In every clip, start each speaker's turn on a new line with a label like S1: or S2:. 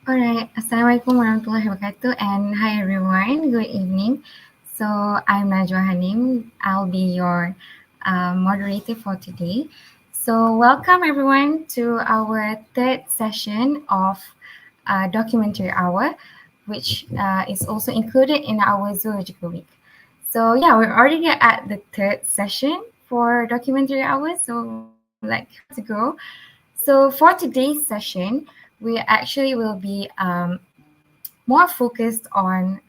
S1: Alright, Assalamualaikum warahmatullahi wabarakatuh, and hi everyone, good evening. So I'm Najwa Hanim. I'll be your moderator for today. So welcome everyone to our third session of Documentary Hour, which is also included in our Zoological Week. So yeah, we're already at the third session for Documentary Hour, so like how to go. So for today's session, we actually will be more focused on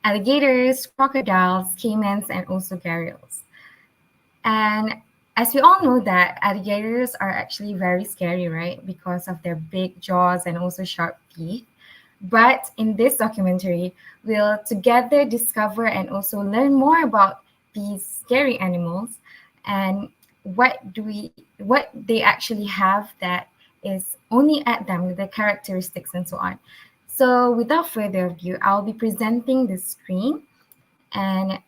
S1: alligators, crocodiles, caimans, and also gharials. And as we all know that alligators are actually very scary, right? Because of their big jaws and also sharp teeth. But in this documentary, we'll together discover and also learn more about these scary animals and what they actually have that is only at them, the characteristics and so on. So without further ado, I'll be presenting the screen, and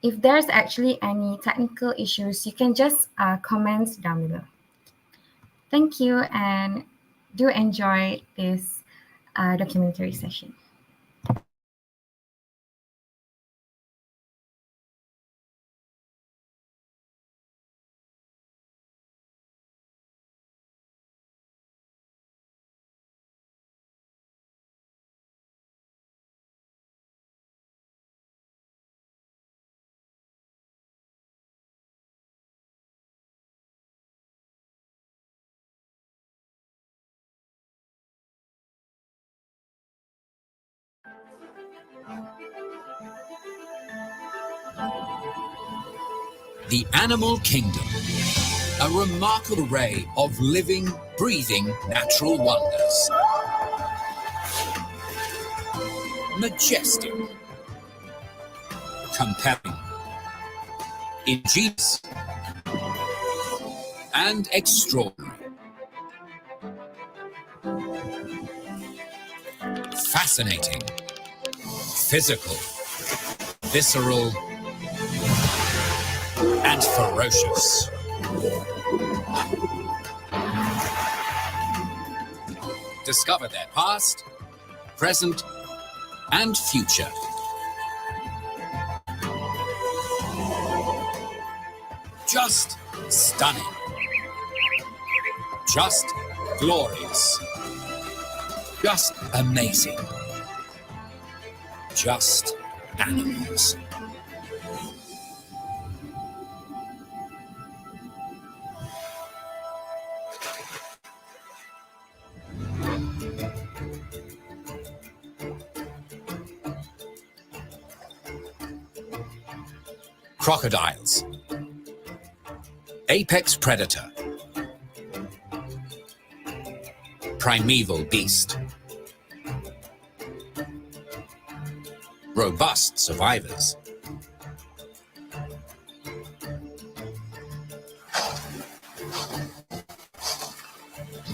S1: if there's actually any technical issues, you can just comment down below. Thank you, and do enjoy this documentary session.
S2: The animal kingdom, a remarkable array of living, breathing natural wonders. Majestic, compelling, ingenious, and extraordinary. Fascinating, physical, visceral, and ferocious. Discover their past, present, and future. Just stunning. Just glorious. Just amazing. Just animals. Crocodiles. Apex predator. Primeval beast. Robust survivors.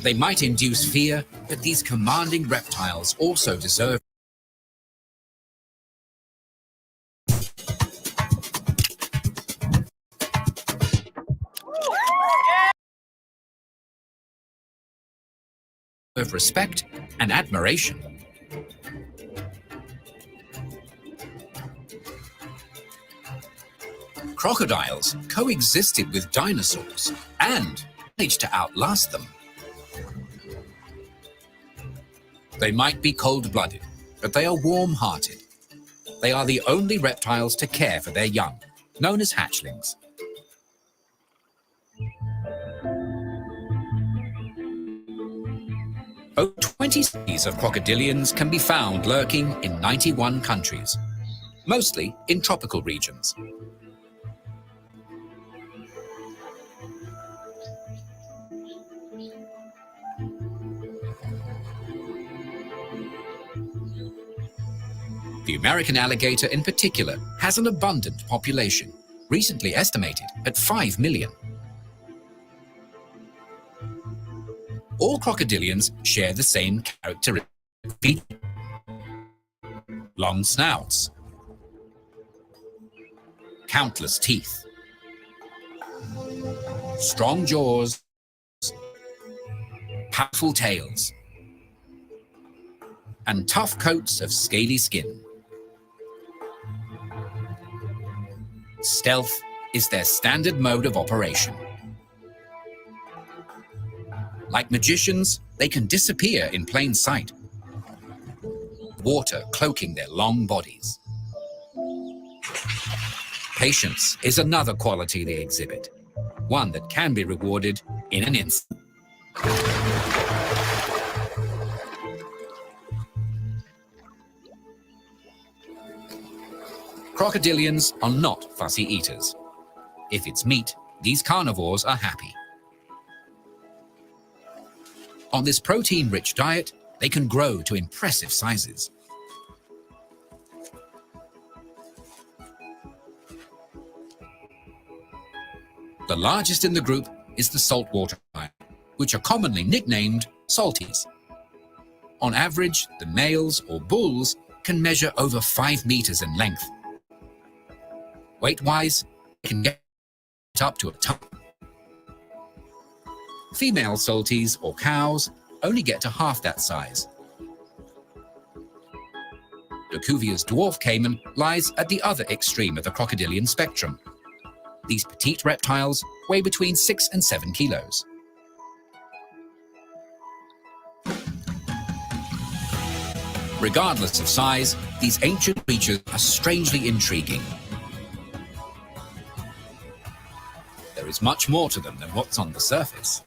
S2: They might induce fear, but these commanding reptiles also deserve respect and admiration. Crocodiles coexisted with dinosaurs and managed to outlast them. They might be cold-blooded, but they are warm-hearted. They are the only reptiles to care for their young, known as hatchlings. Over 20 species of crocodilians can be found lurking in 91 countries, mostly in tropical regions. The American alligator in particular has an abundant population, recently estimated at 5 million. All crocodilians share the same characteristics: long snouts, countless teeth, strong jaws, powerful tails, and tough coats of scaly skin. Stealth is their standard mode of operation. Like magicians, they can disappear in plain sight, water cloaking their long bodies. Patience is another quality they exhibit, one that can be rewarded in an instant. Crocodilians are not fussy eaters. If it's meat, these carnivores are happy. On this protein-rich diet, they can grow to impressive sizes. The largest in the group is the saltwater crocodile, which are commonly nicknamed salties. On average, the males or bulls can measure over 5 meters in length. Weight-wise, they can get up to a ton. Female salties or cows only get to half that size. De Cuvier's dwarf caiman lies at the other extreme of the crocodilian spectrum. These petite reptiles weigh between 6 and 7 kilos. Regardless of size, these ancient creatures are strangely intriguing. There is much more to them than what's on the surface.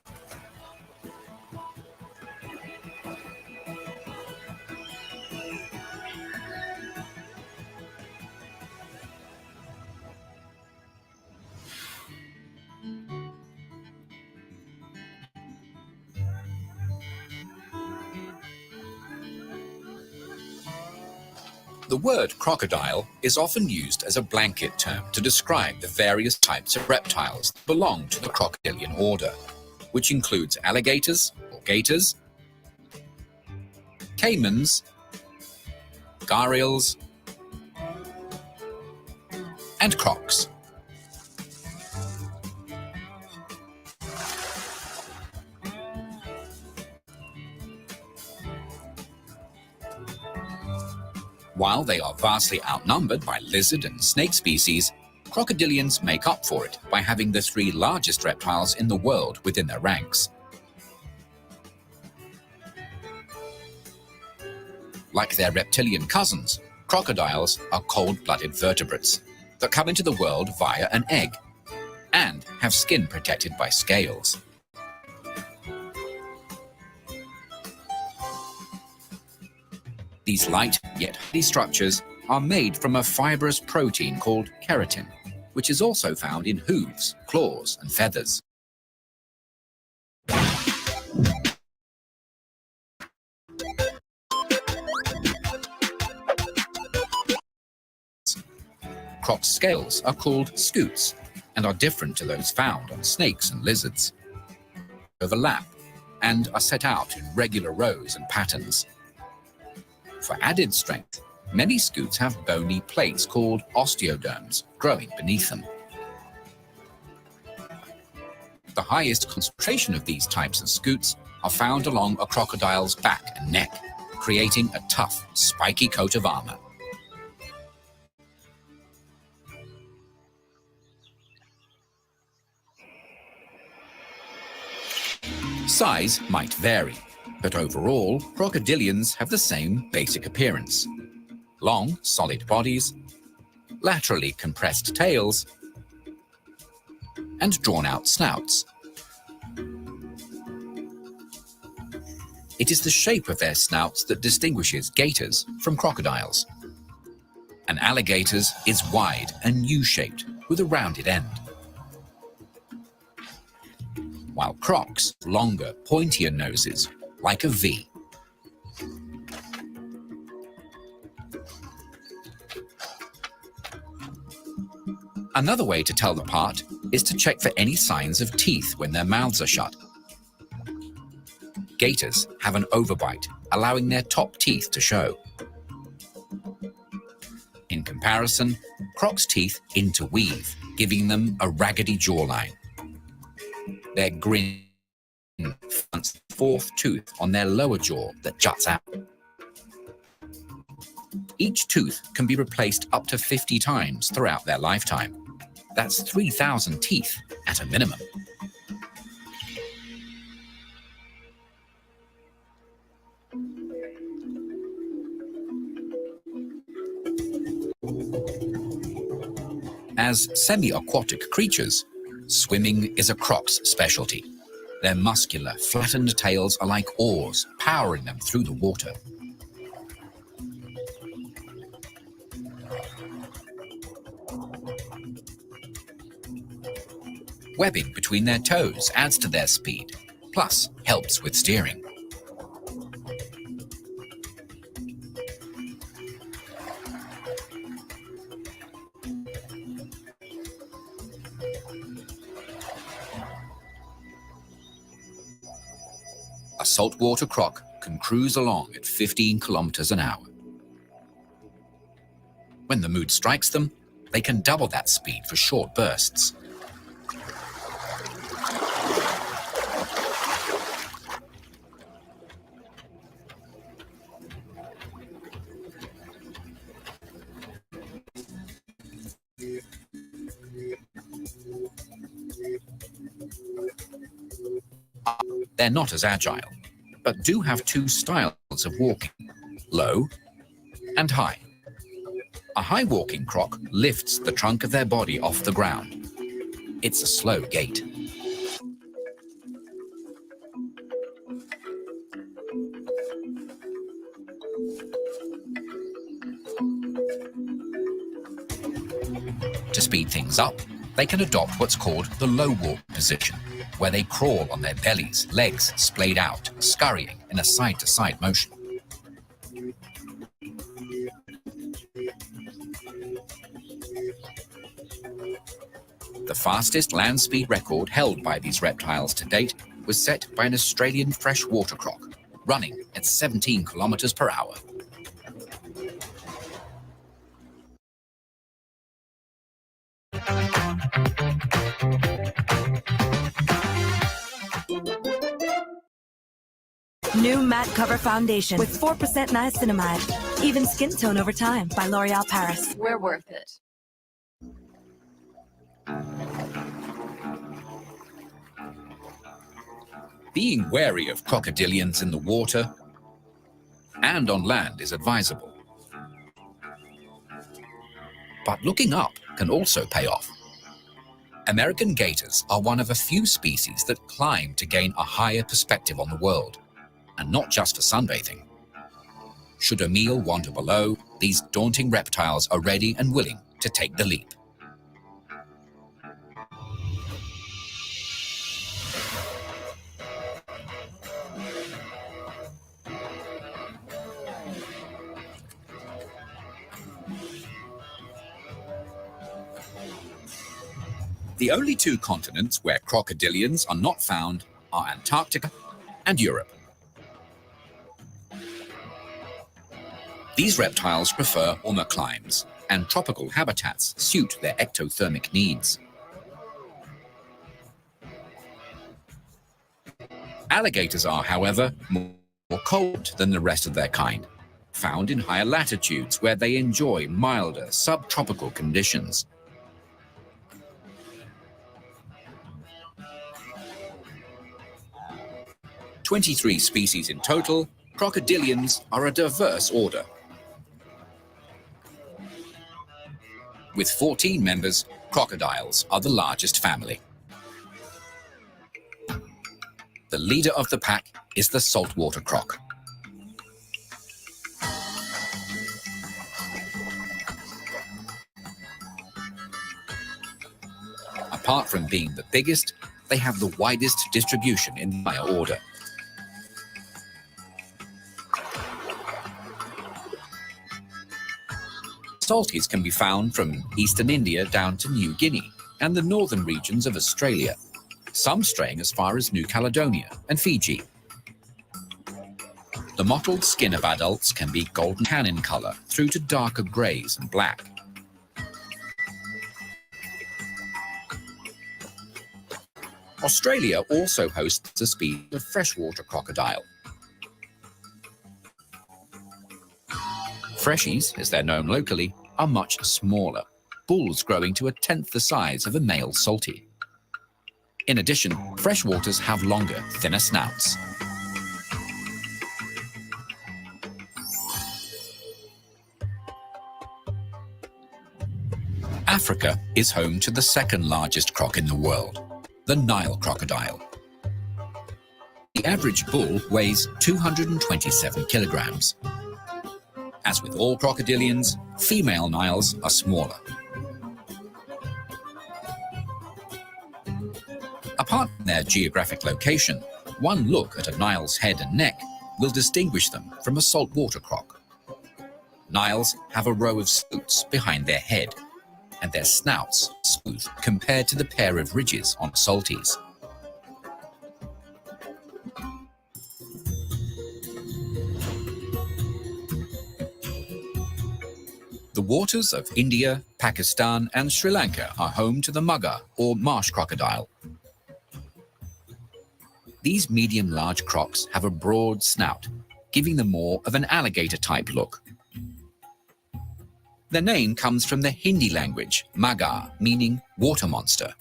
S2: The word crocodile is often used as a blanket term to describe the various types of reptiles that belong to the crocodilian order, which includes alligators or gators, caimans, gharials, and crocs. While they are vastly outnumbered by lizard and snake species, crocodilians make up for it by having the 3 largest reptiles in the world within their ranks. Like their reptilian cousins, crocodiles are cold-blooded vertebrates that come into the world via an egg and have skin protected by scales. These light yet hardy structures are made from a fibrous protein called keratin, which is also found in hooves, claws, and feathers. Croc's scales are called scutes and are different to those found on snakes and lizards. Overlap and are set out in regular rows and patterns. For added strength, many scutes have bony plates called osteoderms growing beneath them. The highest concentration of these types of scutes are found along a crocodile's back and neck, creating a tough, spiky coat of armor. Size might vary, but overall, crocodilians have the same basic appearance. Long, solid bodies, laterally compressed tails, and drawn-out snouts. It is the shape of their snouts that distinguishes gators from crocodiles. An alligator's is wide and U-shaped with a rounded end, while crocs have longer, pointier noses like a V. Another way to tell them apart is to check for any signs of teeth when their mouths are shut. Gators have an overbite, allowing their top teeth to show. In comparison, crocs' teeth interweave, giving them a raggedy jawline. Their grin fronts the 4th tooth on their lower jaw that juts out. Each tooth can be replaced up to 50 times throughout their lifetime. That's 3,000 teeth at a minimum. As semi-aquatic creatures, swimming is a croc's specialty. Their muscular, flattened tails are like oars, powering them through the water. Webbing between their toes adds to their speed, plus helps with steering. A saltwater croc can cruise along at 15 kilometers an hour. When the mood strikes them, they can double that speed for short bursts. They're not as agile, but do have two styles of walking, low and high. A high walking croc lifts the trunk of their body off the ground. It's a slow gait. To speed things up, they can adopt what's called the low walk position, where they crawl on their bellies, legs splayed out, scurrying in a side-to-side motion. The fastest land speed record held by these reptiles to date was set by an Australian freshwater croc, running at 17 kilometers per hour.
S3: New matte cover foundation with 4% niacinamide. Even skin tone over time by L'Oréal Paris.
S4: We're worth it.
S2: Being wary of crocodilians in the water and on land is advisable. But looking up can also pay off. American gators are one of a few species that climb to gain a higher perspective on the world, and not just for sunbathing. Should a meal wander below, these daunting reptiles are ready and willing to take the leap. The only two continents where crocodilians are not found are Antarctica and Europe. These reptiles prefer warmer climes, and tropical habitats suit their ectothermic needs. Alligators are, however, more cold than the rest of their kind, found in higher latitudes where they enjoy milder subtropical conditions. "23 species in total, crocodilians are a diverse order. With 14 members, crocodiles are the largest family. The leader of the pack is the saltwater croc. Apart from being the biggest, they have the widest distribution in the entire order. Salties can be found from eastern India down to New Guinea and the northern regions of Australia, some straying as far as New Caledonia and Fiji. The mottled skin of adults can be golden tan in color through to darker grays and black. Australia also hosts a species of freshwater crocodile. Freshies, as they're known locally, are much smaller, bulls growing to 1/10 the size of a male salty. In addition, freshwaters have longer, thinner snouts. Africa is home to the second largest croc in the world, the Nile crocodile. The average bull weighs 227 kilograms. As with all crocodilians, female Niles are smaller. Apart from their geographic location, one look at a Nile's head and neck will distinguish them from a saltwater croc. Niles have a row of scutes behind their head, and their snouts smooth compared to the pair of ridges on salties. The waters of India, Pakistan, and Sri Lanka are home to the mugger or marsh crocodile. These medium-large crocs have a broad snout, giving them more of an alligator-type look. Their name comes from the Hindi language, magar, meaning water monster.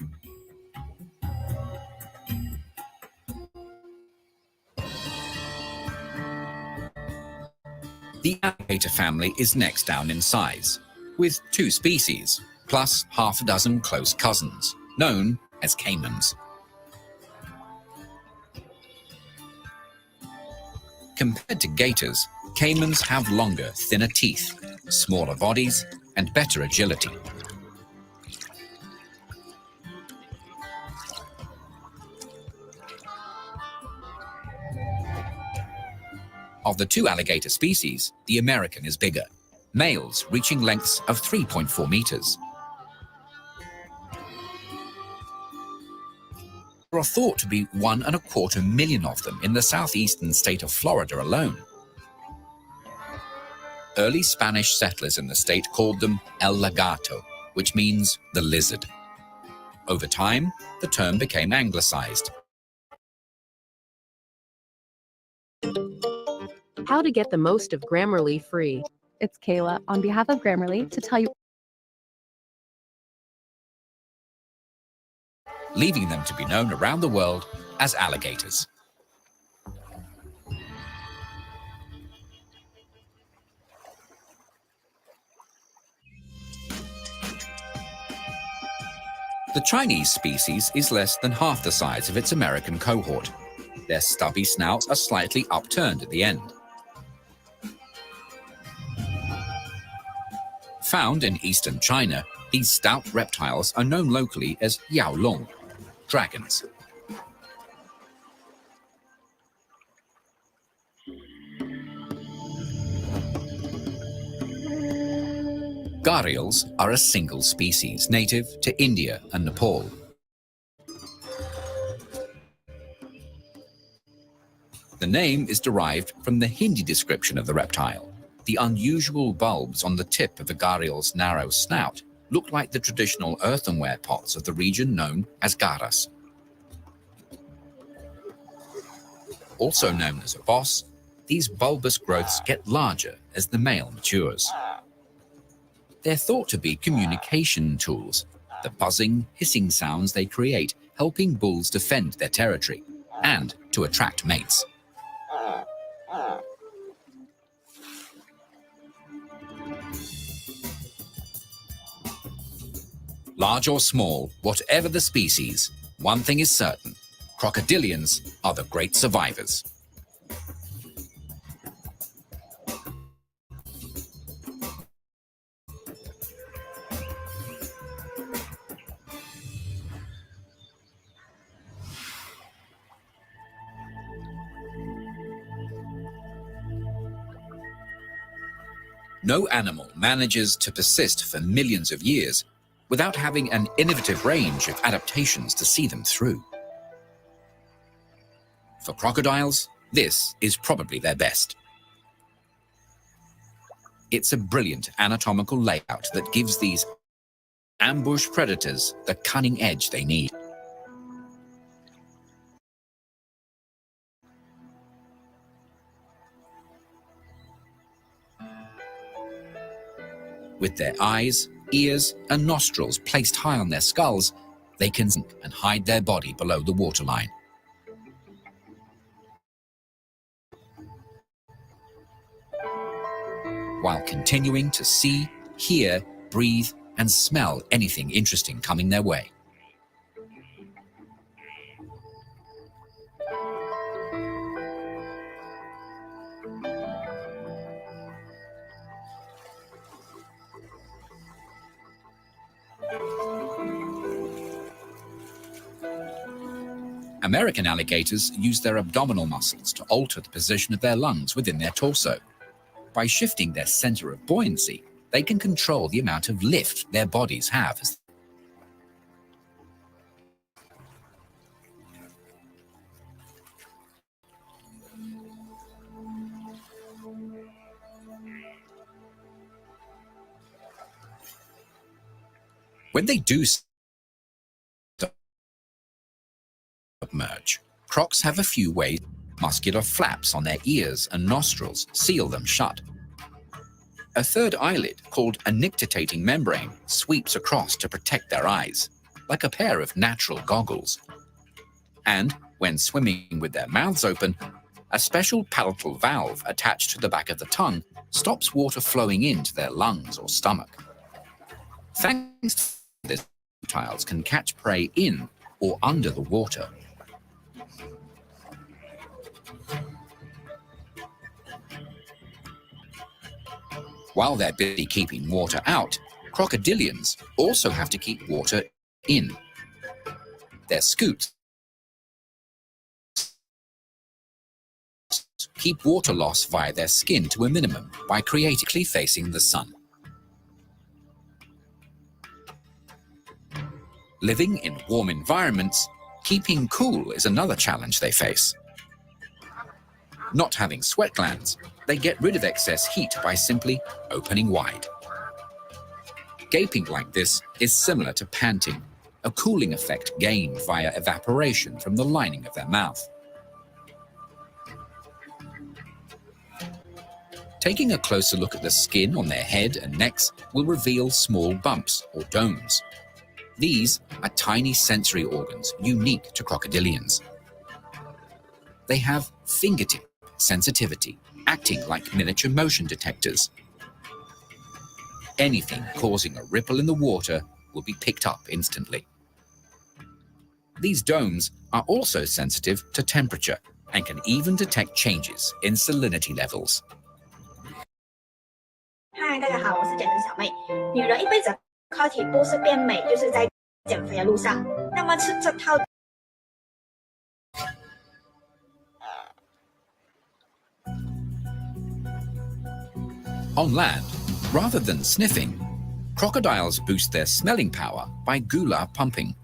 S2: The alligator family is next down in size, with 2 species, plus half a dozen close cousins, known as caimans. Compared to gators, caimans have longer, thinner teeth, smaller bodies, and better agility. Of the 2 alligator species, the American is bigger, males reaching lengths of 3.4 meters. There are thought to be 1.25 million of them in the southeastern state of Florida alone. Early Spanish settlers in the state called them el lagarto, which means the lizard. Over time, the term became anglicized.
S4: How to get the most of Grammarly free.
S5: It's Kayla on behalf of Grammarly to tell you
S2: Leaving them to be known around the world as alligators. The Chinese species is less than half the size of its American cohort. Their stubby snouts are slightly upturned at the end. Found in eastern China, these stout reptiles are known locally as yaolong, dragons. Gharials are a single species native to India and Nepal. The name is derived from the Hindi description of the reptile. The unusual bulbs on the tip of the gharial's narrow snout look like the traditional earthenware pots of the region known as garas. Also known as a boss, these bulbous growths get larger as the male matures. They're thought to be communication tools, the buzzing, hissing sounds they create helping bulls defend their territory and to attract mates. Large or small, whatever the species, one thing is certain: crocodilians are the great survivors. No animal manages to persist for millions of years without having an innovative range of adaptations to see them through. For crocodiles, this is probably their best. It's a brilliant anatomical layout that gives these ambush predators the cunning edge they need. With their eyes, ears, and nostrils placed high on their skulls, they can sink and hide their body below the waterline. While continuing to see, hear, breathe, and smell anything interesting coming their way. American alligators use their abdominal muscles to alter the position of their lungs within their torso. By shifting their center of buoyancy, they can control the amount of lift their bodies have. When they do submerge, crocs have a few ways. Muscular flaps on their ears and nostrils seal them shut. A third eyelid, called a nictitating membrane, sweeps across to protect their eyes, like a pair of natural goggles. And when swimming with their mouths open, a special palatal valve attached to the back of the tongue stops water flowing into their lungs or stomach. Thanks to this, reptiles can catch prey in or under the water. While they're busy keeping water out, crocodilians also have to keep water in. Their scutes keep water loss via their skin to a minimum by creatively facing the sun. Living in warm environments, keeping cool is another challenge they face. Not having sweat glands, they get rid of excess heat by simply opening wide. Gaping like this is similar to panting, a cooling effect gained via evaporation from the lining of their mouth. Taking a closer look at the skin on their head and necks will reveal small bumps or domes. These are tiny sensory organs unique to crocodilians. They have fingertip sensitivity, acting like miniature motion detectors. Anything causing a ripple in the water will be picked up instantly. These domes are also sensitive to temperature and can even detect changes in salinity levels.
S6: 嗨，大家好，我是减肥小妹。女人一辈子课题不是变美，就是在减肥的路上。那么吃这套。
S2: On land, rather than sniffing, crocodiles boost their smelling power by gular pumping,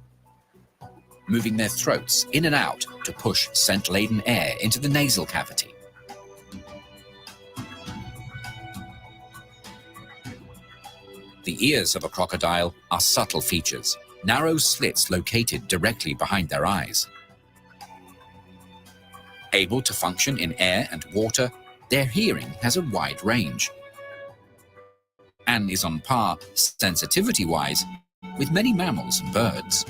S2: moving their throats in and out to push scent-laden air into the nasal cavity. The ears of a crocodile are subtle features, narrow slits located directly behind their eyes. Able to function in air and water, their hearing has a wide range and is on par, sensitivity-wise, with many mammals and birds.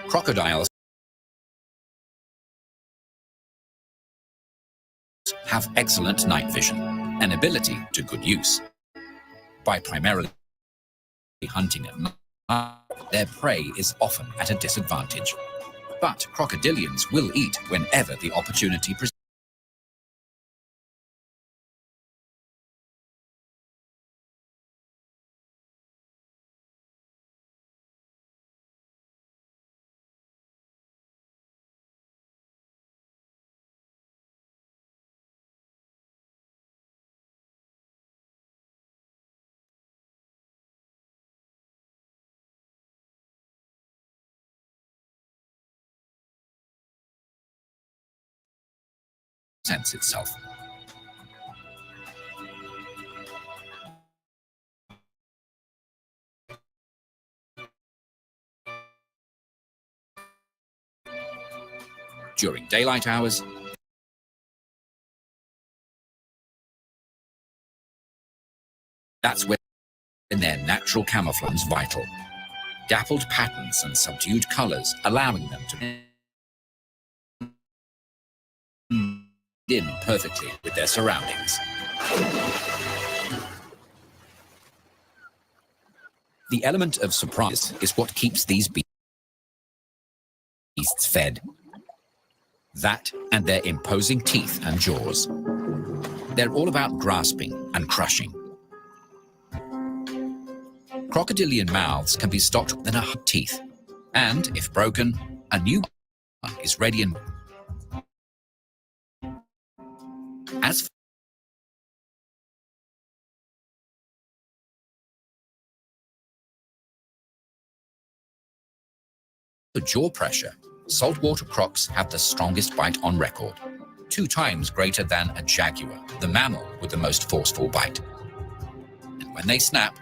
S2: Crocodiles have excellent night vision, an ability to good use. By primarily hunting at night, their prey is often at a disadvantage. But crocodilians will eat whenever the opportunity presents. Itself. During daylight hours, that's when their natural camouflage is vital. Dappled patterns and subdued colors, allowing them to blend in perfectly with their surroundings. The element of surprise is what keeps these beasts fed. That and their imposing teeth and jaws. They're all about grasping and crushing. Crocodilian mouths can be stopped with 100 teeth, and if broken, a new one is ready. And as for jaw pressure, saltwater crocs have the strongest bite on record, 2 times greater than a jaguar, the mammal with the most forceful bite. And when they snap,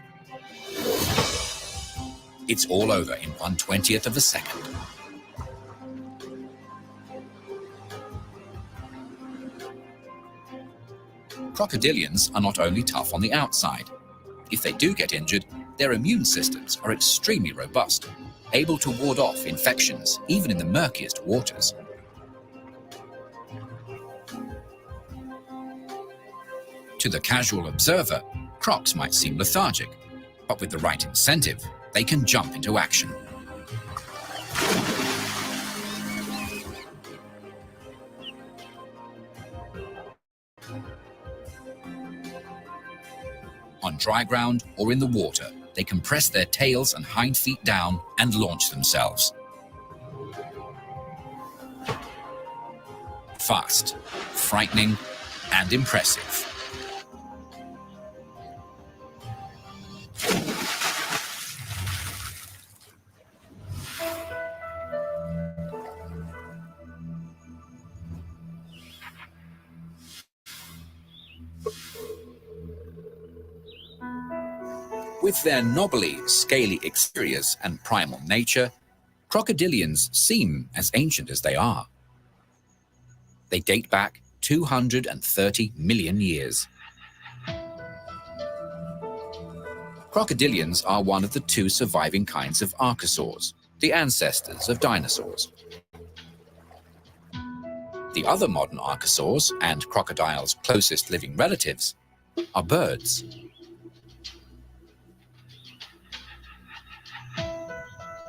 S2: it's all over in 1/20th of a second. Crocodilians are not only tough on the outside. If they do get injured, their immune systems are extremely robust, able to ward off infections even in the murkiest waters. To the casual observer, crocs might seem lethargic, but with the right incentive, they can jump into action. On dry ground or in the water, they can press their tails and hind feet down and launch themselves. Fast, frightening, and impressive. With their knobbly, scaly exteriors and primal nature, crocodilians seem as ancient as they are. They date back 230 million years. Crocodilians are one of the 2 surviving kinds of archosaurs, the ancestors of dinosaurs. The other modern archosaurs and crocodiles' closest living relatives are birds.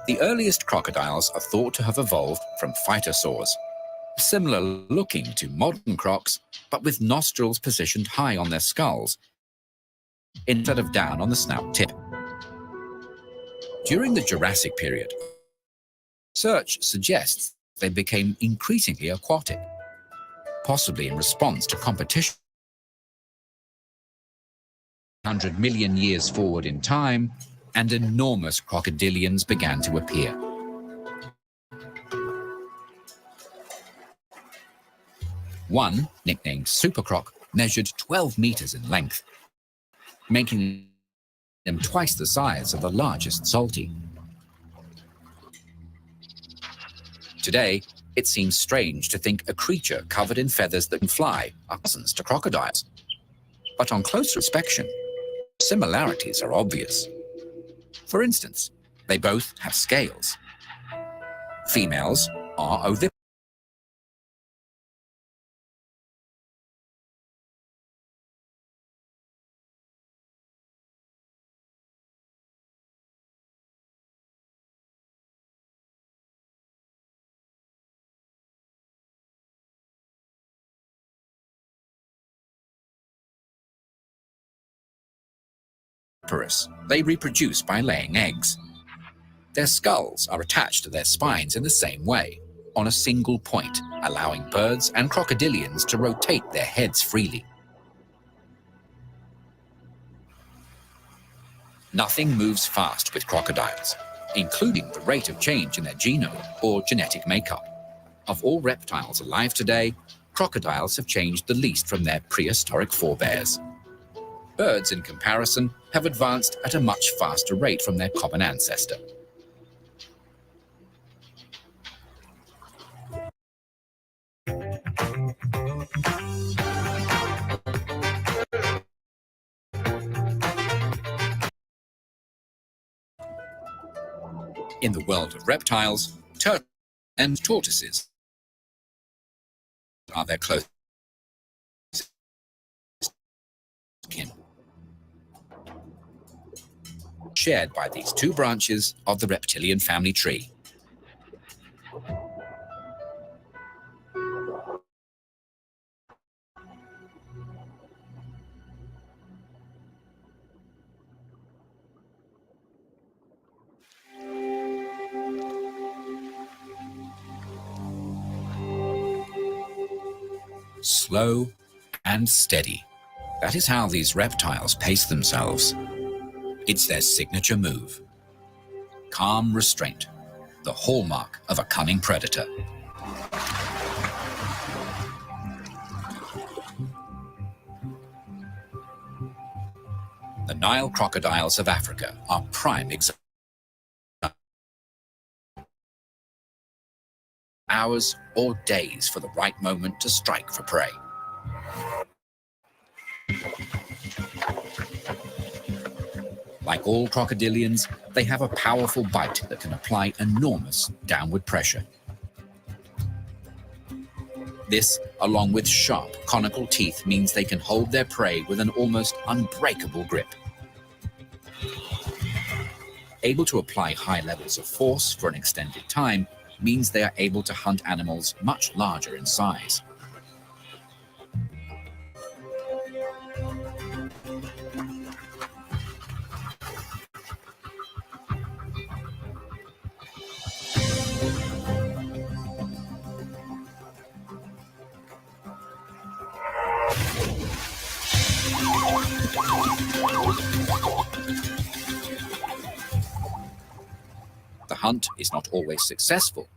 S2: The earliest crocodiles are thought to have evolved from phytosaurs, similar looking to modern crocs, but with nostrils positioned high on their skulls instead of down on the snout tip. During the Jurassic period, research suggests they became increasingly aquatic, possibly in response to competition. 100 million years forward in time, and enormous crocodilians began to appear. One, nicknamed Super Croc, measured 12 meters in length, making them twice the size of the largest salty. Today, it seems strange to think a creature covered in feathers that can fly are cousins to crocodiles. But on closer inspection, similarities are obvious. For instance, they both have scales. Females are oviparous. They reproduce by laying eggs. Their skulls are attached to their spines in the same way, on a single point, allowing birds and crocodilians to rotate their heads freely. Nothing moves fast with crocodiles, including the rate of change in their genome or genetic makeup. Of all reptiles alive today, crocodiles have changed the least from their prehistoric forebears. Birds, in comparison, have advanced at a much faster rate from their common ancestor. In the world of reptiles, turtles and tortoises are their closest kin, shared by these two branches of the reptilian family tree. Slow and steady. That is how these reptiles pace themselves. It's their signature move. Calm restraint, the hallmark of a cunning predator. The Nile crocodiles of Africa are prime examples. Hours or days for the right moment to strike for prey. Like all crocodilians, they have a powerful bite that can apply enormous downward pressure. This, along with sharp, conical teeth, means they can hold their prey with an almost unbreakable grip. Able to apply high levels of force for an extended time means they are able to hunt animals much larger in size. The hunt is not always successful,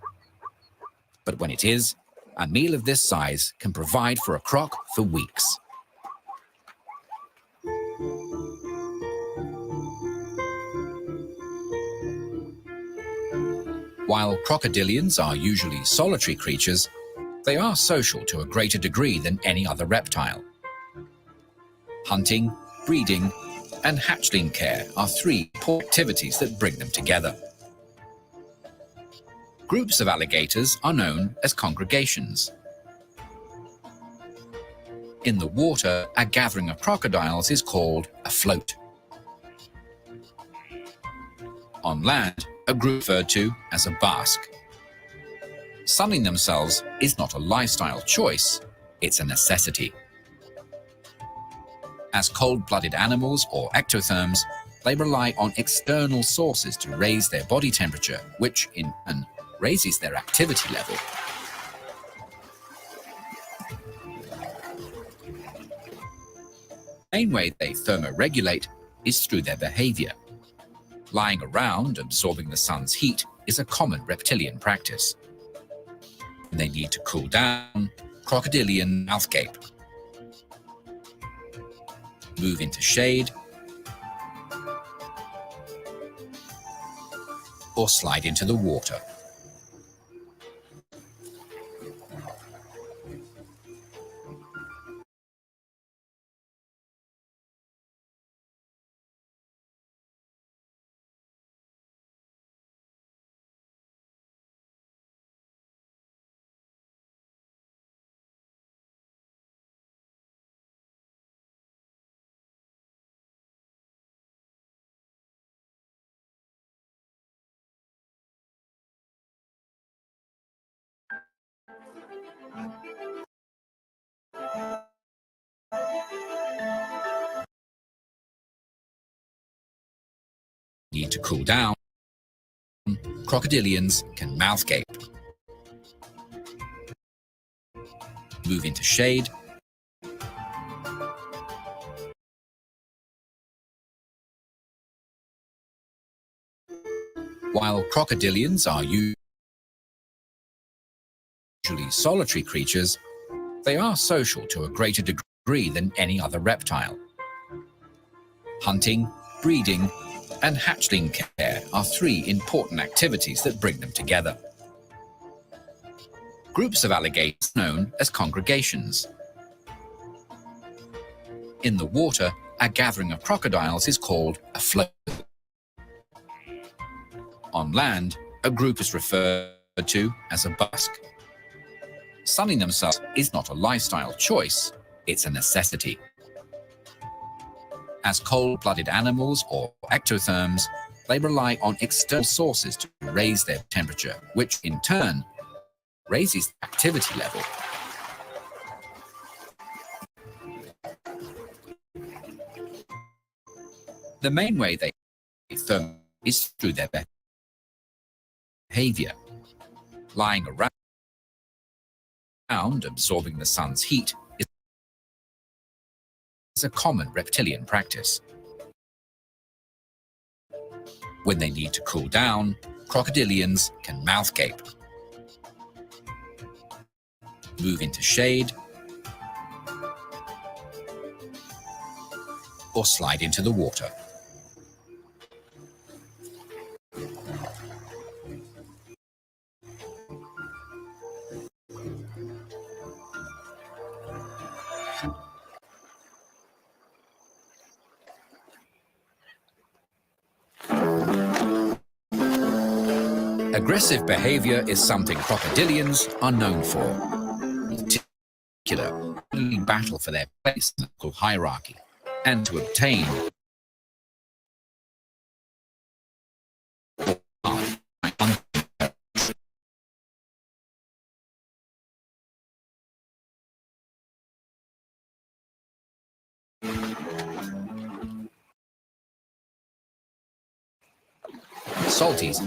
S2: but when it is, a meal of this size can provide for a croc for weeks. While crocodilians are usually solitary creatures, they are social to a greater degree than any other reptile. Hunting, breeding, and hatchling care are three important activities that bring them together. Groups of alligators are known as congregations. In the water, a gathering of crocodiles is called a float. On land, a group referred to as a basque. Sunning themselves is not a lifestyle choice, it's a necessity. As cold-blooded animals or ectotherms, they rely on external sources to raise their body temperature, which in turn raises their activity level. The main way they thermoregulate is through their behavior. Lying around, absorbing the sun's heat, is a common reptilian practice. When they need to cool down, crocodilian mouth gape. Move into shade, or slide into the water. Need to cool down, crocodilians can mouth gape. Move into shade, while crocodilians are usually solitary creatures, they are social to a greater degree than any other reptile. Hunting, breeding, and hatchling care are three important activities that bring them together. Groups of alligators are known as congregations. In the water, a gathering of crocodiles is called a float. On land, a group is referred to as a busk. Sunning themselves is not a lifestyle choice, it's a necessity. As cold-blooded animals or ectotherms, they rely on external sources to raise their temperature, which in turn raises the activity level. The main way they therm is through their behavior. Lying around, absorbing the sun's heat is a common reptilian practice. When they need to cool down, crocodilians can mouth gape, move into shade, or slide into the water. Aggressive behavior is something crocodilians are known for. In particular, they battle for their place in the local hierarchy and to obtain salties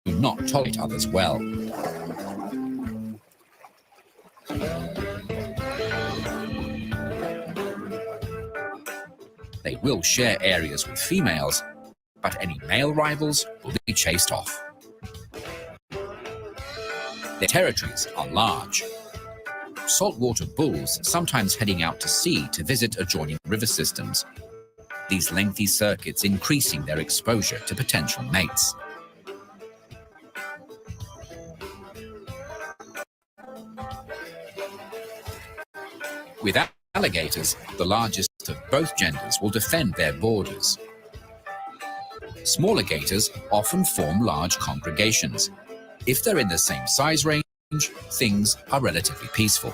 S2: do not tolerate others well. They will share areas with females, but any male rivals will be chased off. Their territories are large. Saltwater bulls sometimes heading out to sea to visit adjoining river systems. These lengthy circuits increasing their exposure to potential mates. With alligators, the largest of both genders will defend their borders. Smaller gators often form large congregations. If they're in the same size range, things are relatively peaceful.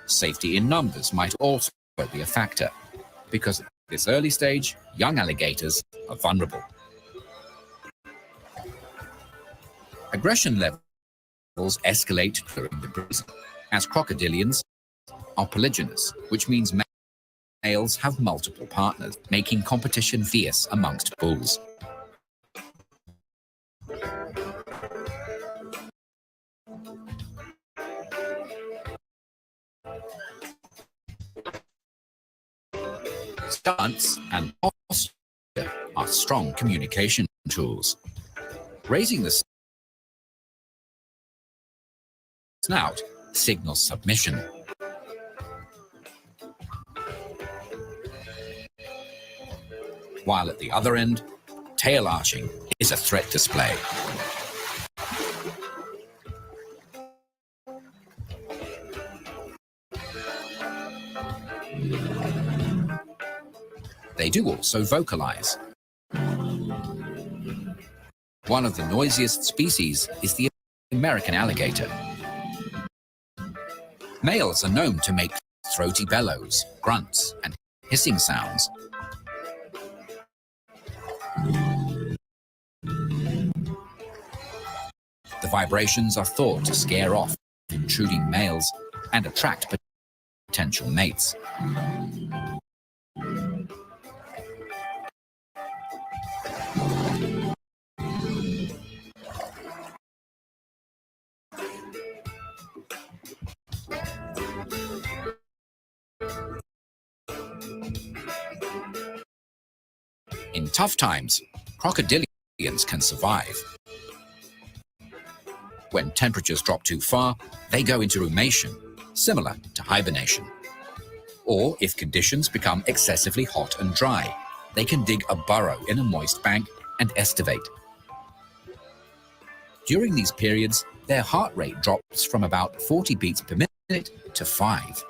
S2: Safety in numbers might also be a factor, because at this early stage, young alligators are vulnerable. Aggression levels escalate during the breeding, as crocodilians are polygynous, which means males have multiple partners, making competition fierce amongst bulls. Stunts and posture are strong communication tools. Raising the snout signals submission. While at the other end, tail arching is a threat display. They do also vocalize. One of the noisiest species is the American alligator. Males are known to make throaty bellows, grunts, and hissing sounds. The vibrations are thought to scare off intruding males and attract potential mates. In tough times, crocodilians can survive. When temperatures drop too far, they go into rumination, similar to hibernation. Or if conditions become excessively hot and dry, they can dig a burrow in a moist bank and estivate. During these periods, their heart rate drops from about 40 beats per minute to 5.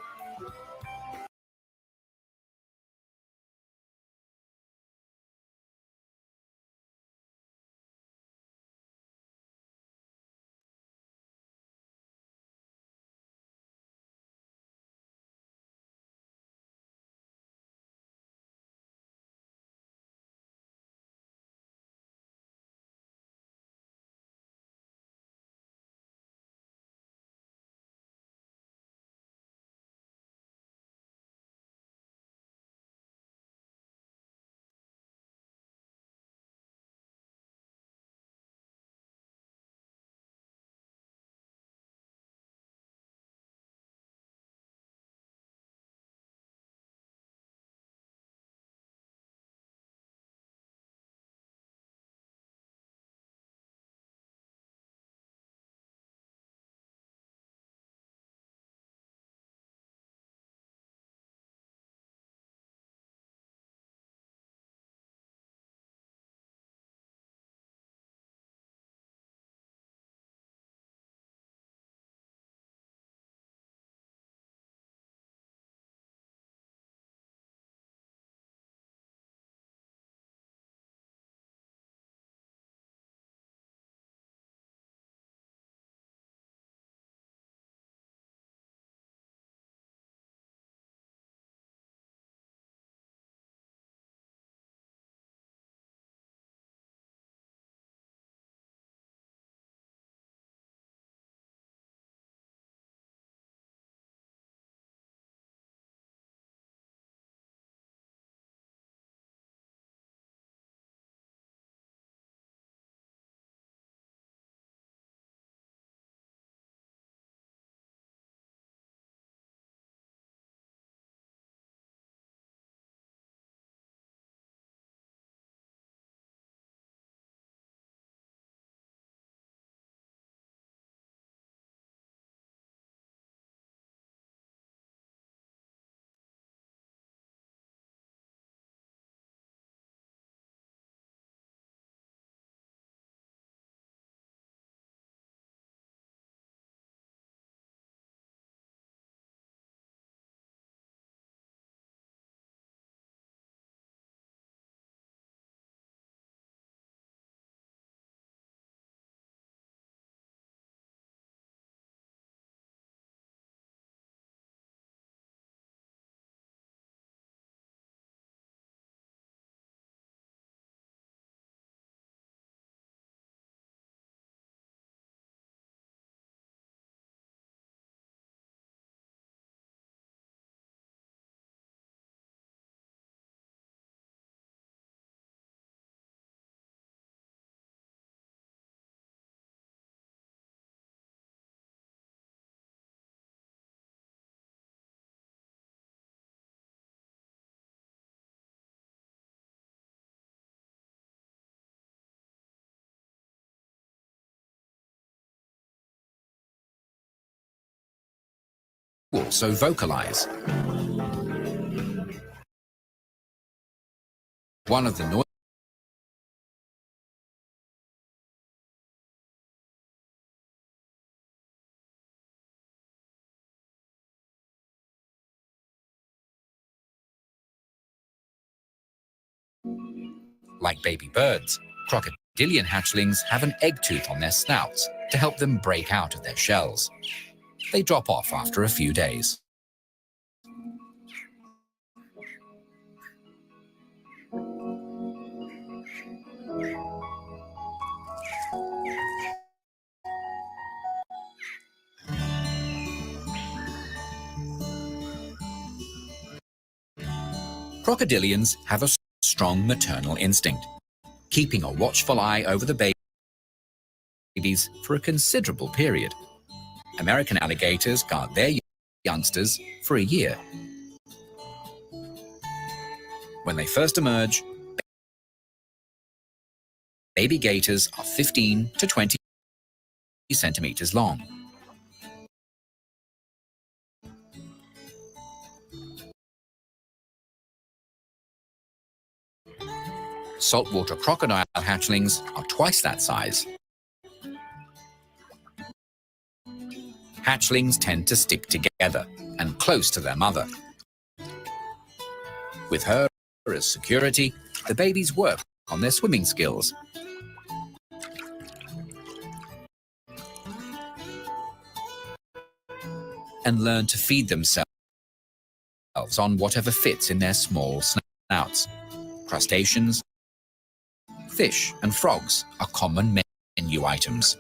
S2: also vocalize. One of the noise like baby birds, crocodilian hatchlings have an egg tooth on their snouts to help them break out of their shells. They drop off after a few days. Crocodilians have a strong maternal instinct, keeping a watchful eye over the babies for a considerable period. American alligators guard their youngsters for a year. When they first emerge, baby gators are 15 to 20 centimeters long. Saltwater crocodile hatchlings are twice that size. Hatchlings tend to stick together and close to their mother. With her as security, the babies work on their swimming skills. And learn to feed themselves on whatever fits in their small snouts. Crustaceans, fish and frogs are common menu items.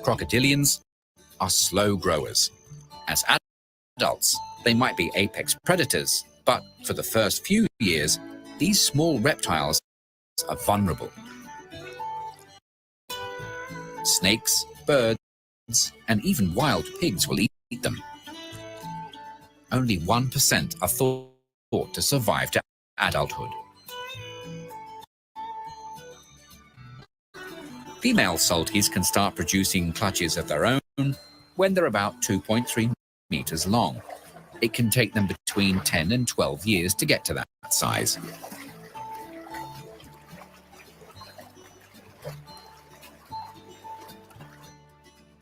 S2: Crocodilians are slow growers. As adults, they might be apex predators, but for the first few years, these small reptiles are vulnerable. Snakes, birds, and even wild pigs will eat them. Only 1% are thought to survive to adulthood. Female salties can start producing clutches of their own when they're about 2.3 meters long. It can take them between 10 and 12 years to get to that size.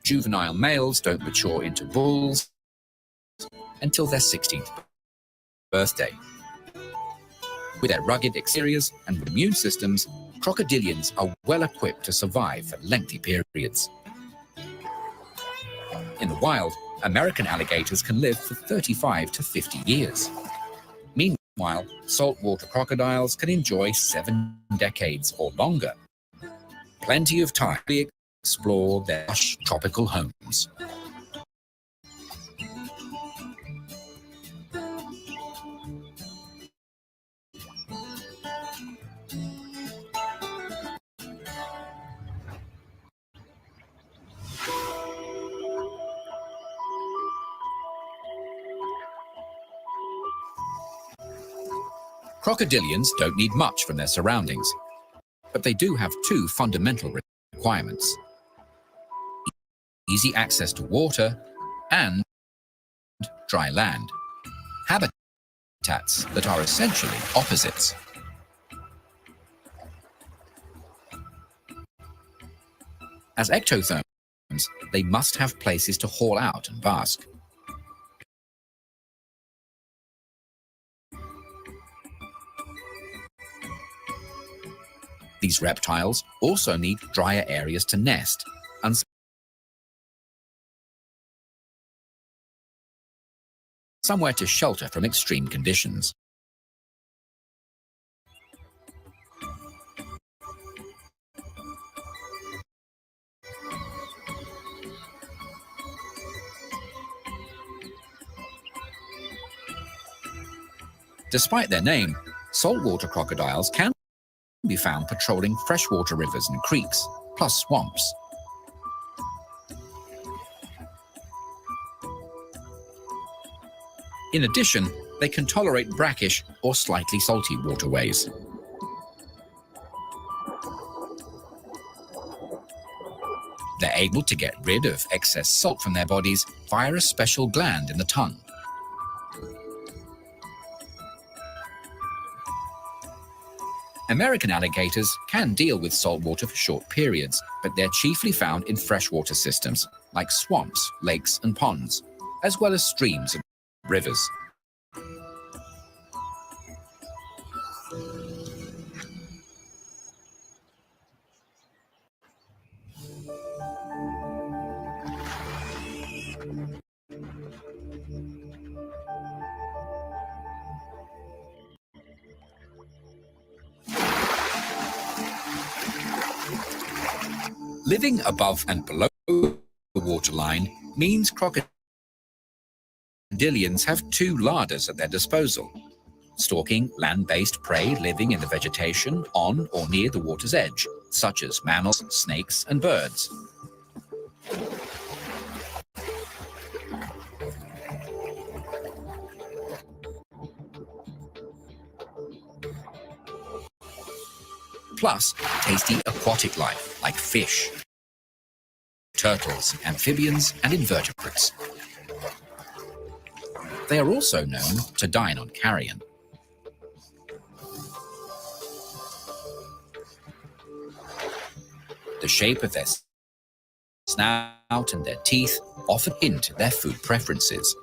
S2: Juvenile males don't mature into bulls until their 16th birthday. With their rugged exteriors and immune systems, crocodilians are well equipped to survive for lengthy periods. In the wild, American alligators can live for 35 to 50 years. Meanwhile, saltwater crocodiles can enjoy 7 decades or longer. Plenty of time to explore their lush tropical homes. Crocodilians don't need much from their surroundings, but they do have 2 fundamental requirements: easy access to water and dry land, habitats that are essentially opposites. As ectotherms, they must have places to haul out and bask. These reptiles also need drier areas to nest and somewhere to shelter from extreme conditions. Despite their name, saltwater crocodiles can be found patrolling freshwater rivers and creeks, plus swamps. In addition, they can tolerate brackish or slightly salty waterways. They're able to get rid of excess salt from their bodies via a special gland in the tongue. American alligators can deal with salt water for short periods, but they're chiefly found in freshwater systems like swamps, lakes, and ponds, as well as streams and rivers. Living above and below the waterline means crocodilians have two larders at their disposal, stalking land-based prey living in the vegetation on or near the water's edge, such as mammals, snakes, and birds. Plus, tasty aquatic life like fish, turtles, amphibians, and invertebrates. They are also known to dine on carrion. The shape of their snout and their teeth often hint at their food preferences.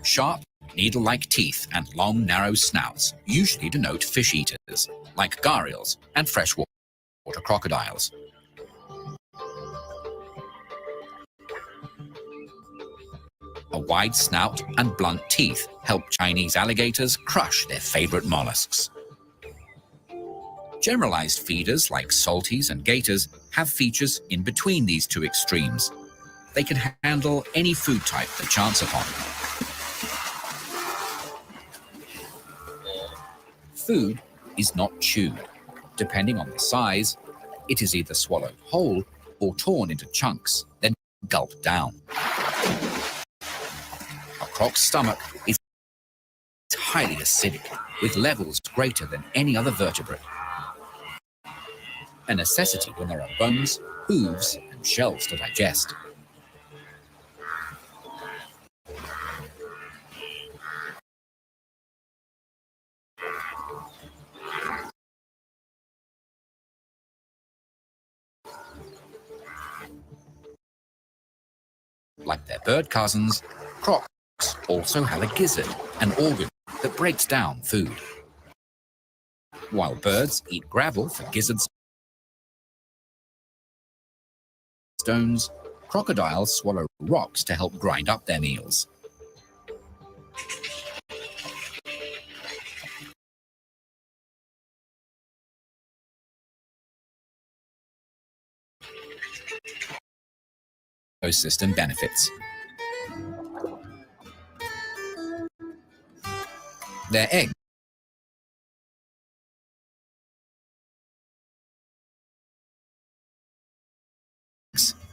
S2: Sharp, needle-like teeth and long, narrow snouts usually denote fish eaters, like gharials and freshwater crocodiles. A wide snout and blunt teeth help Chinese alligators crush their favorite mollusks. Generalized feeders like salties and gators have features in between these two extremes. They can handle any food type they chance upon. Food is not chewed. Depending on the size, it is either swallowed whole or torn into chunks, then gulped down. A croc's stomach is highly acidic, with levels greater than any other vertebrate. A necessity when there are bones, hooves, and shells to digest. Like their bird cousins, crocs also have a gizzard, an organ that breaks down food. While birds eat gravel for gizzards, stones, crocodiles swallow rocks to help grind up their meals. Ecosystem benefits. Their eggs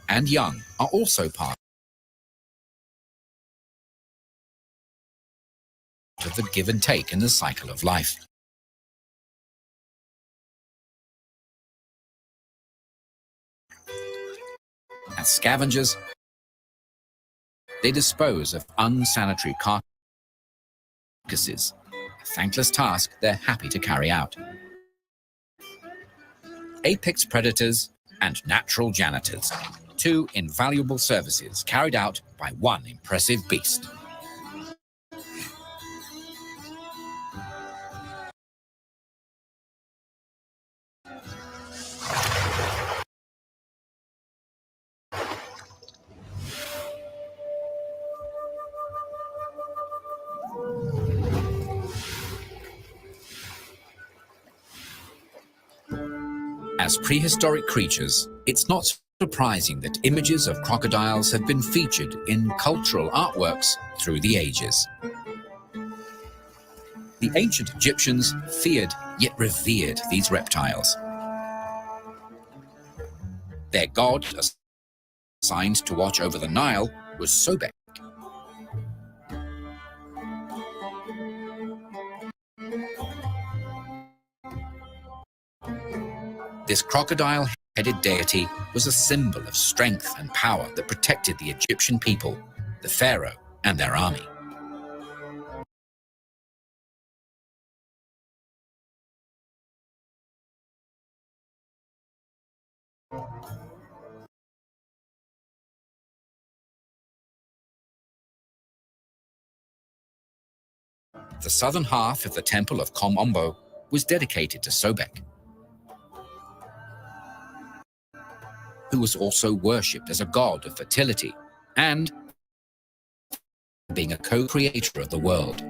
S2: and young are also part of the give and take in the cycle of life. As scavengers, they dispose of unsanitary carcasses, a thankless task they're happy to carry out. Apex predators and natural janitors, two invaluable services carried out by one impressive beast. As prehistoric creatures, it's not surprising that images of crocodiles have been featured in cultural artworks through the ages. The ancient Egyptians feared yet revered these reptiles. Their god, assigned to watch over the Nile, was Sobek. This crocodile-headed deity was a symbol of strength and power that protected the Egyptian people, the pharaoh, and their army. The southern half of the temple of Kom was dedicated to Sobek, who was also worshipped as a god of fertility and being a co-creator of the world.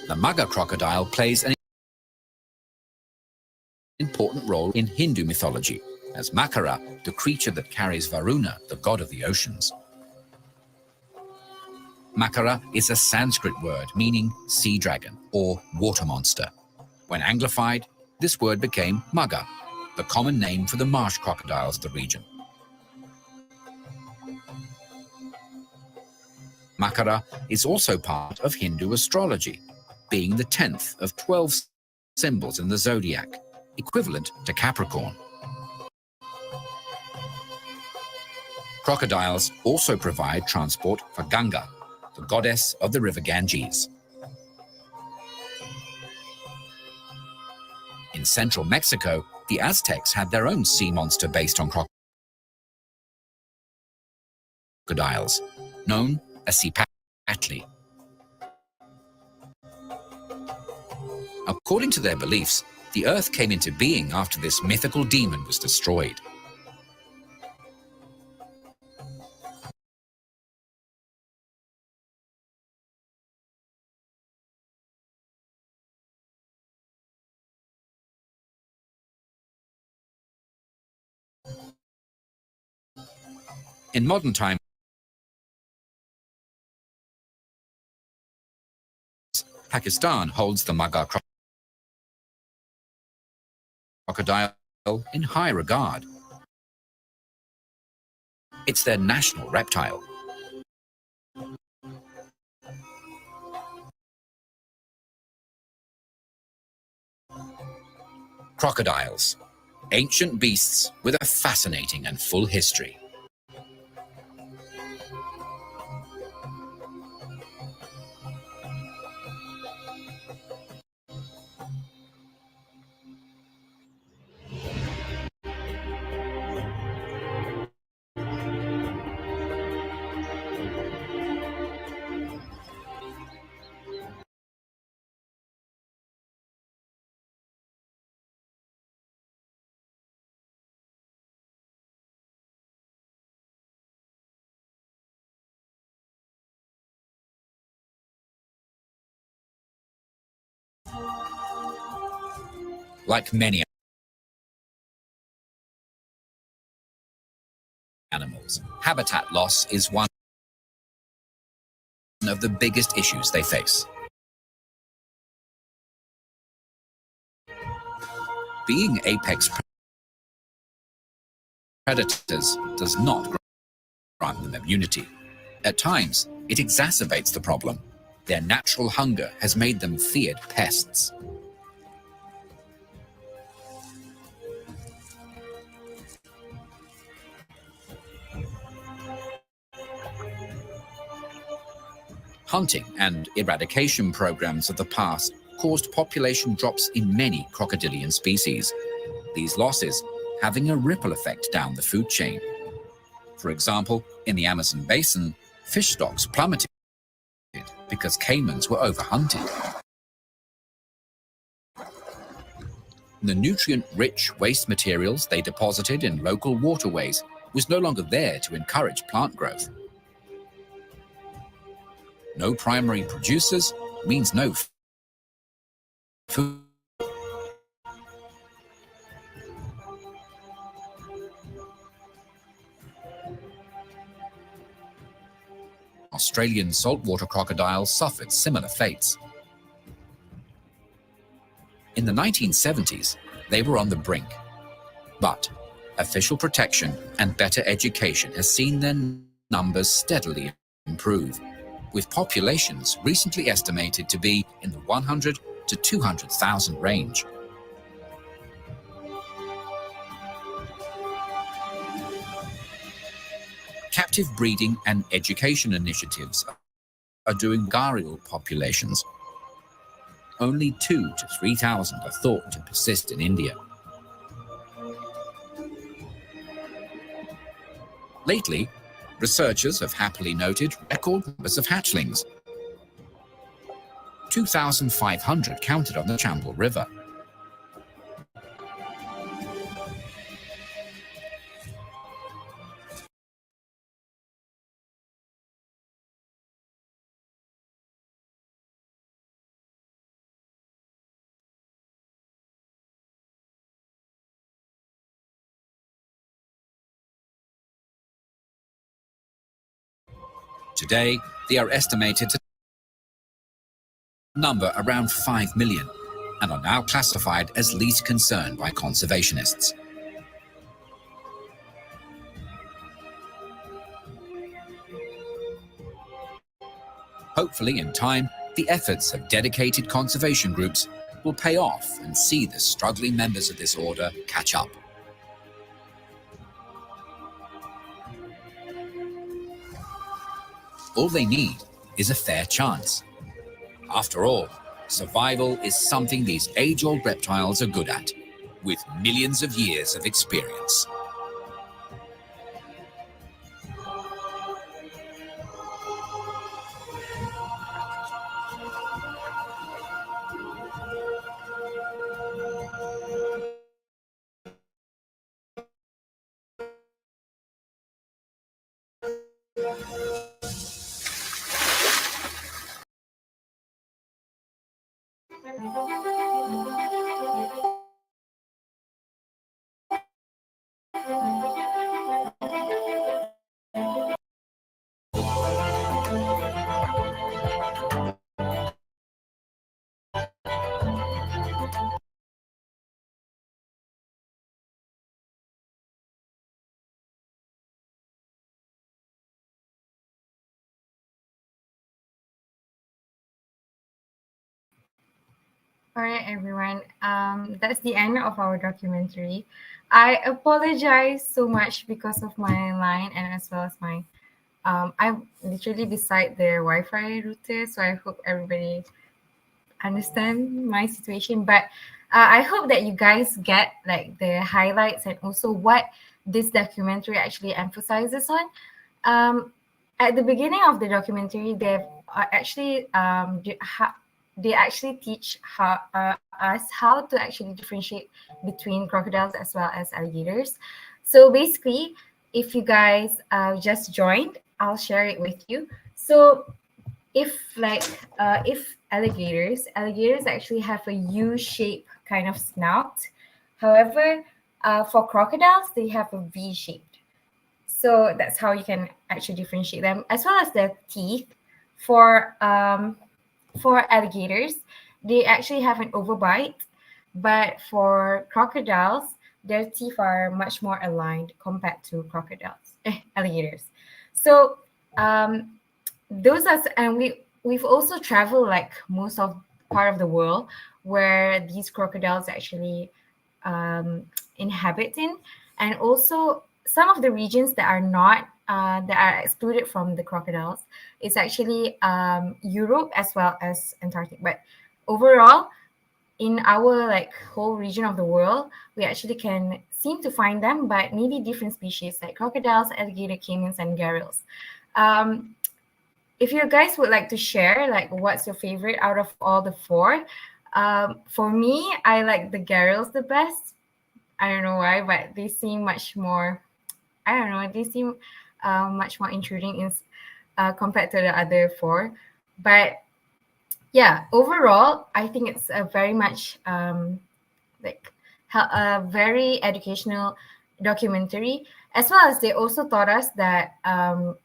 S2: The Maga crocodile plays an important role in Hindu mythology as Makara, the creature that carries Varuna, the god of the oceans. Makara is a Sanskrit word meaning sea dragon or water monster. When Anglified, this word became Maga, the common name for the marsh crocodiles of the region. Makara is also part of Hindu astrology, being the 10th of 12 symbols in the zodiac, equivalent to Capricorn. Crocodiles also provide transport for Ganga, the goddess of the river Ganges. In central Mexico, the Aztecs had their own sea monster based on crocodiles, known as Cipatli. According to their beliefs, the earth came into being after this mythical demon was destroyed. In modern times, Pakistan holds the Maga crocodile in high regard. It's their national reptile. Crocodiles, ancient beasts with a fascinating and full history. Like many animals, habitat loss is one of the biggest issues they face. Being apex predators does not grant them immunity. At times, it exacerbates the problem. Their natural hunger has made them feared pests. Hunting and eradication programs of the past caused population drops in many crocodilian species, these losses having a ripple effect down the food chain. For example, in the Amazon basin, fish stocks plummeted because caimans were overhunted. The nutrient-rich waste materials they deposited in local waterways was no longer there to encourage plant growth. No primary producers means no food. Australian saltwater crocodiles suffered similar fates. In the 1970s, they were on the brink. But official protection and better education has seen their numbers steadily improve, with populations recently estimated to be in the 100 to 200,000 range. Captive breeding and education initiatives are doing gharial populations. Only 2,000 to 3,000 are thought to persist in India. Lately, researchers have happily noted record numbers of hatchlings. 2,500 counted on the Chambal River. Today, they are estimated to number around 5 million and are now classified as least concern by conservationists. Hopefully, in time, the efforts of dedicated conservation groups will pay off and see the struggling members of this order catch up. All they need is a fair chance. After all, survival is something these age-old reptiles are good at, with millions of years of experience.
S1: All right, everyone. That's the end of our documentary. I apologize so much because of my line and as well as my. I'm literally beside the Wi-Fi router, so I hope everybody understand my situation. But I hope that you guys get like the highlights and also what this documentary actually emphasizes on. At the beginning of the documentary, they actually teach us how to actually differentiate between crocodiles as well as alligators. So basically, if you guys just joined, I'll share it with you. So if alligators actually have a U-shaped kind of snout. However, for crocodiles, they have a V-shaped. So that's how you can actually differentiate them, as well as their teeth. For alligators, they actually have an overbite, but for crocodiles, their teeth are much more aligned compared to alligators. So those are, and we've also traveled like most of part of the world where these crocodiles actually inhabit in, and also some of the regions that are not that are excluded from the crocodiles is actually Europe as well as Antarctic. But overall, in our like whole region of the world, we actually can seem to find them, but maybe different species like crocodiles, alligator, caimans, and gharials. If you guys would like to share like what's your favorite out of all the four, For me, I like the Gharials the best. I don't know why, but they seem much more. I don't know. They seem much more intruding in compared to the other four. But yeah, overall, I think it's a very much like a very educational documentary, as well as they also taught us that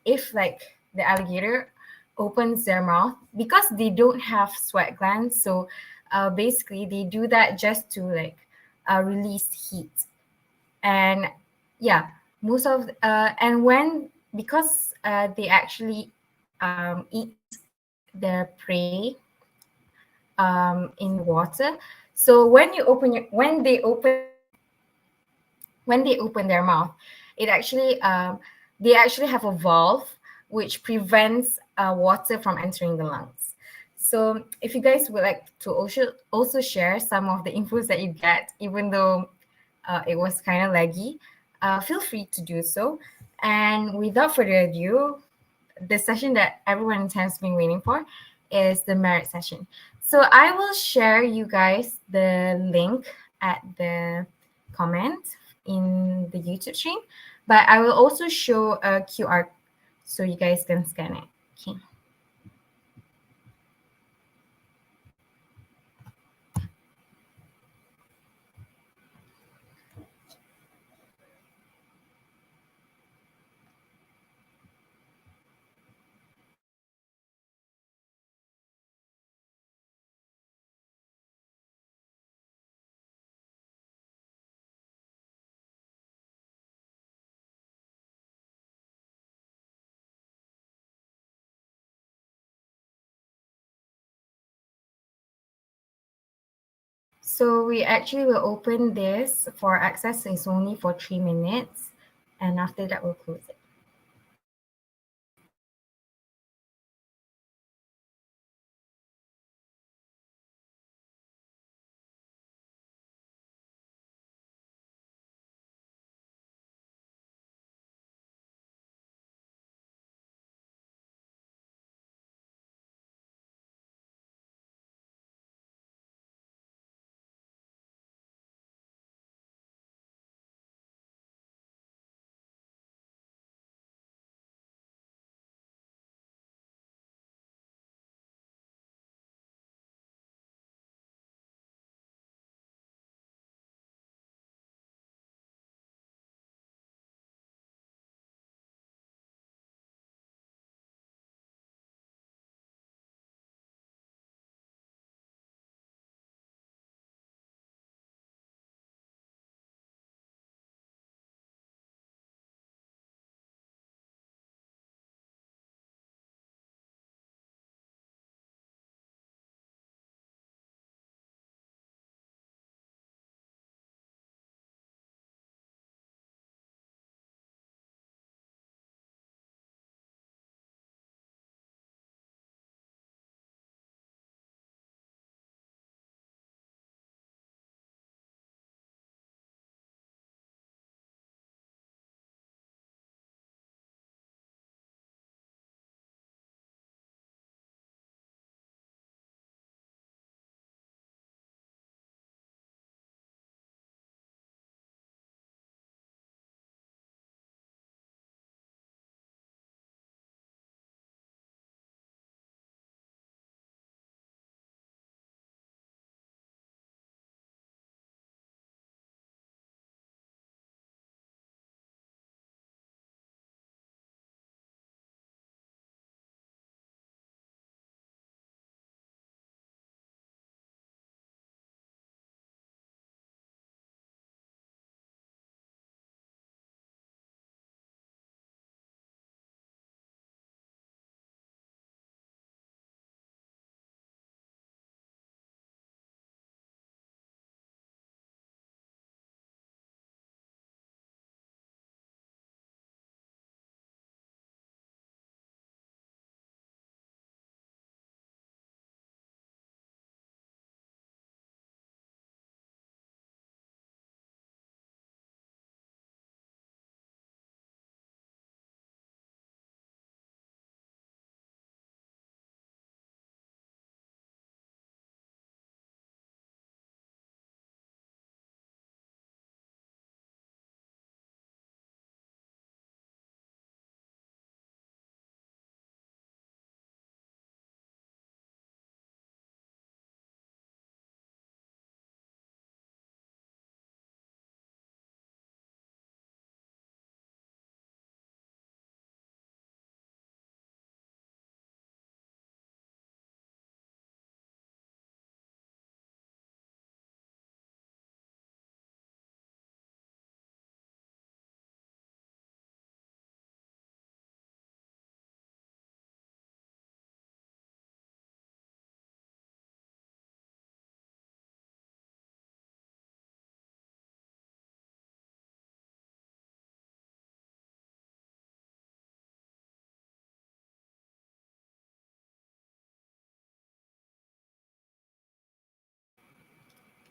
S1: if like the alligator opens their mouth, because they don't have sweat glands, so basically they do that just to like release heat. And yeah, most of and when because they actually eat their prey in the water. So when you open your when they open their mouth, it actually they actually have a valve which prevents water from entering the lungs. So if you guys would like to also share some of the infos that you get, even though it was kind of laggy, feel free to do so. And without further ado, the session that everyone has been waiting for is the merit session. So I will share you guys the link at the comment in the YouTube stream, but I will also show a QR so you guys can scan it. Okay. So we actually will open this for access. It's only for 3 minutes, and after that we'll close it.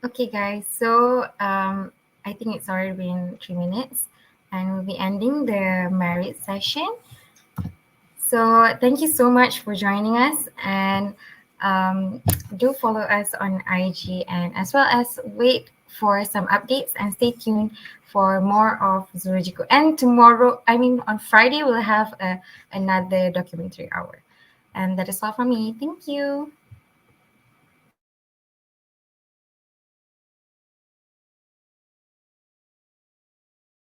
S1: Okay, guys. So I think it's already been 3 minutes, and we'll be ending the married session. So thank you so much for joining us, and do follow us on IG, and as well as wait for some updates and stay tuned for more of Zoologico. And tomorrow, I mean on Friday, we'll have another documentary hour. And that is all from me. Thank you.